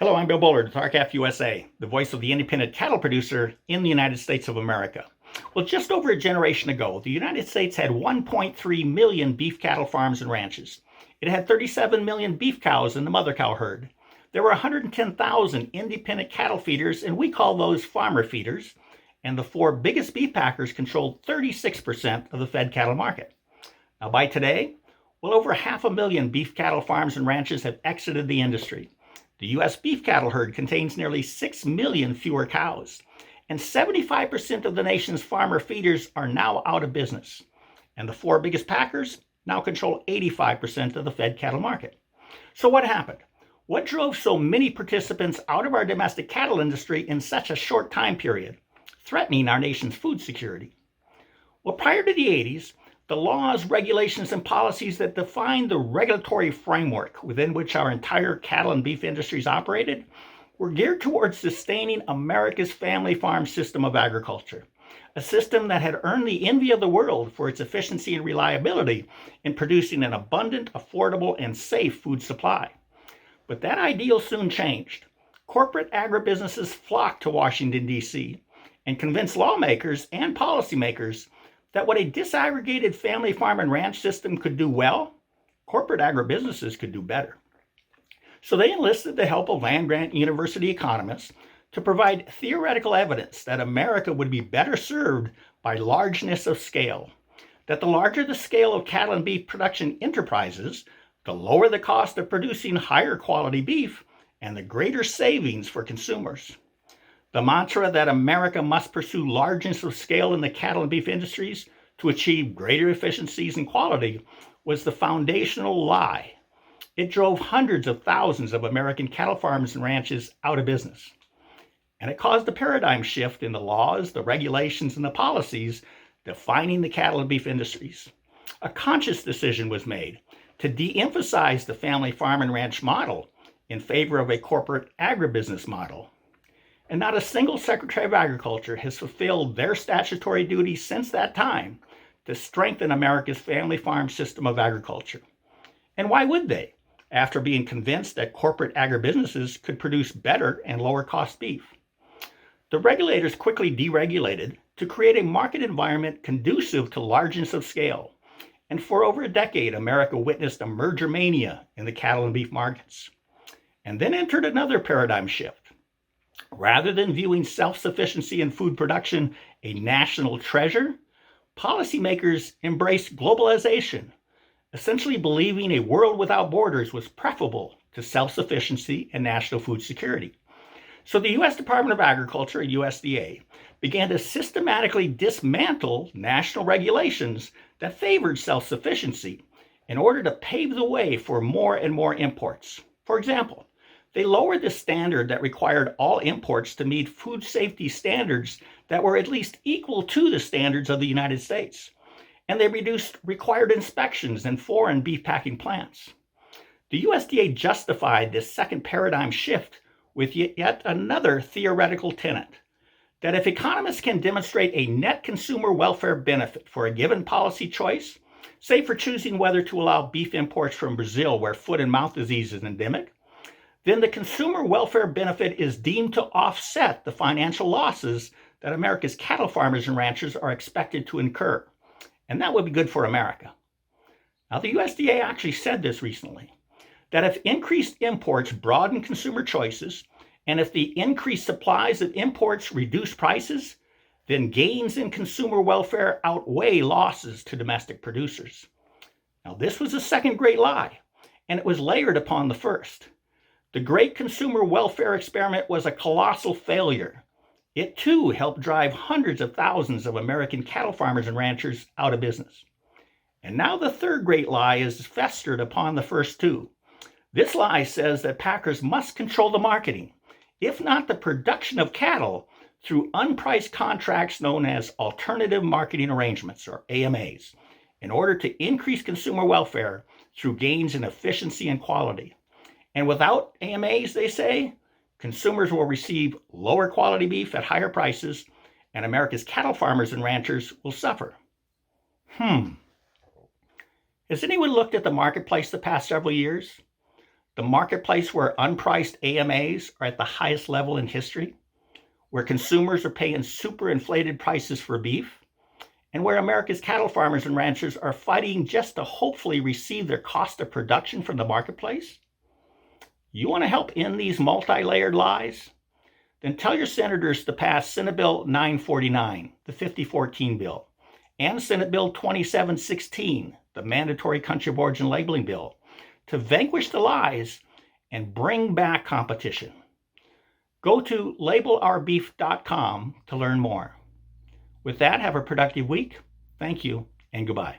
Hello, I'm Bill Bullard with R-CALF USA, the voice of the independent cattle producer in the United States of America. Well, just over a generation ago, the United States had 1.3 million beef cattle farms and ranches. It had 37 million beef cows in the mother cow herd. There were 110,000 independent cattle feeders, and we call those farmer feeders, and the four biggest beef packers controlled 36% of the fed cattle market. Now, by today, well over 500,000 beef cattle farms and ranches have exited the industry. The U.S. beef cattle herd contains nearly 6 million fewer cows, and 75% of the nation's farmer feeders are now out of business. And the four biggest packers now control 85% of the fed cattle market. So what happened? What drove so many participants out of our domestic cattle industry in such a short time period, threatening our nation's food security? Well, prior to the 80s, the laws, regulations, and policies that defined the regulatory framework within which our entire cattle and beef industries operated were geared towards sustaining America's family farm system of agriculture, a system that had earned the envy of the world for its efficiency and reliability in producing an abundant, affordable, and safe food supply. But that ideal soon changed. Corporate agribusinesses flocked to Washington, D.C., and convinced lawmakers and policymakers that what a disaggregated family farm and ranch system could do well, corporate agribusinesses could do better. So they enlisted the help of land-grant university economists to provide theoretical evidence that America would be better served by largeness of scale, that the larger the scale of cattle and beef production enterprises, the lower the cost of producing higher quality beef and the greater savings for consumers. The mantra that America must pursue largeness of scale in the cattle and beef industries to achieve greater efficiencies and quality was the foundational lie. It drove hundreds of thousands of American cattle farms and ranches out of business. And it caused a paradigm shift in the laws, the regulations, and the policies defining the cattle and beef industries. A conscious decision was made to de-emphasize the family farm and ranch model in favor of a corporate agribusiness model. And not a single Secretary of Agriculture has fulfilled their statutory duties since that time to strengthen America's family farm system of agriculture. And why would they, after being convinced that corporate agribusinesses could produce better and lower cost beef? The regulators quickly deregulated to create a market environment conducive to largeness of scale. And for over a decade, America witnessed a merger mania in the cattle and beef markets. And then entered another paradigm shift. Rather than viewing self-sufficiency in food production a national treasure, policymakers embraced globalization, essentially believing a world without borders was preferable to self-sufficiency and national food security. So the U.S. Department of Agriculture, USDA, began to systematically dismantle national regulations that favored self-sufficiency in order to pave the way for more and more imports. For example, they lowered the standard that required all imports to meet food safety standards that were at least equal to the standards of the United States. And they reduced required inspections in foreign beef packing plants. The USDA justified this second paradigm shift with yet another theoretical tenet, that if economists can demonstrate a net consumer welfare benefit for a given policy choice, say for choosing whether to allow beef imports from Brazil where foot and mouth disease is endemic, then the consumer welfare benefit is deemed to offset the financial losses that America's cattle farmers and ranchers are expected to incur. And that would be good for America. Now, the USDA actually said this recently, that if increased imports broaden consumer choices, and if the increased supplies of imports reduce prices, then gains in consumer welfare outweigh losses to domestic producers. Now, this was the second great lie, and it was layered upon the first. The great consumer welfare experiment was a colossal failure. It too helped drive hundreds of thousands of American cattle farmers and ranchers out of business. And now the third great lie is festered upon the first two. This lie says that packers must control the marketing, if not the production of cattle, through unpriced contracts known as alternative marketing arrangements, or AMAs, in order to increase consumer welfare through gains in efficiency and quality. And without AMAs, they say, consumers will receive lower quality beef at higher prices, and America's cattle farmers and ranchers will suffer. Has anyone looked at the marketplace the past several years? the marketplace where unpriced AMAs are at the highest level in history, where consumers are paying super inflated prices for beef, and where America's cattle farmers and ranchers are fighting just to hopefully receive their cost of production from the marketplace? You want to help end these multi-layered lies? Then tell your senators to pass Senate Bill 949, the 5014 bill, and Senate Bill 2716, the mandatory country of origin labeling bill, to vanquish the lies and bring back competition. Go to labelourbeef.com to learn more. With that, have a productive week. Thank you and goodbye.